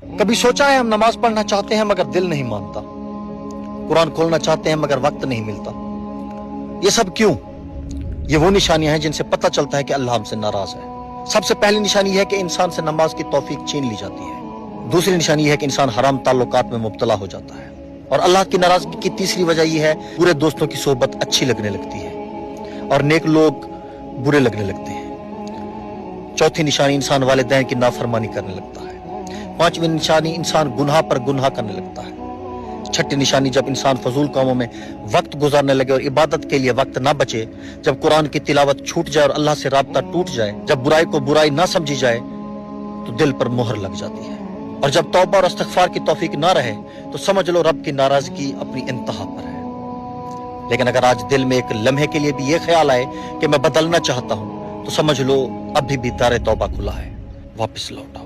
کبھی سوچا ہے ہم نماز پڑھنا چاہتے ہیں مگر دل نہیں مانتا، قرآن کھولنا چاہتے ہیں مگر وقت نہیں ملتا، یہ سب کیوں؟ یہ وہ نشانیاں ہیں جن سے پتہ چلتا ہے کہ اللہ ہم سے ناراض ہے۔ سب سے پہلی نشانی یہ ہے کہ انسان سے نماز کی توفیق چھین لی جاتی ہے۔ دوسری نشانی یہ ہے کہ انسان حرام تعلقات میں مبتلا ہو جاتا ہے۔ اور اللہ کی ناراضگی کی تیسری وجہ یہ ہے برے دوستوں کی صحبت اچھی لگنے لگتی ہے اور نیک لوگ برے لگنے لگتے ہیں۔ چوتھی نشانی انسان والدین کی نافرمانی کرنے لگتا ہے۔ پانچویں نشانی انسان گناہ پر گناہ کرنے لگتا ہے۔ چھٹی نشانی جب انسان فضول کاموں میں وقت گزارنے لگے اور عبادت کے لیے وقت نہ بچے، جب قرآن کی تلاوت چھوٹ جائے اور اللہ سے رابطہ ٹوٹ جائے، جب برائی کو برائی نہ سمجھی جائے تو دل پر مہر لگ جاتی ہے، اور جب توبہ اور استغفار کی توفیق نہ رہے تو سمجھ لو رب کی ناراضگی اپنی انتہا پر ہے۔ لیکن اگر آج دل میں ایک لمحے کے لیے بھی یہ خیال آئے کہ میں بدلنا چاہتا ہوں تو سمجھ لو ابھی بھی دار توبہ کھلا ہے، واپس لوٹ آؤ۔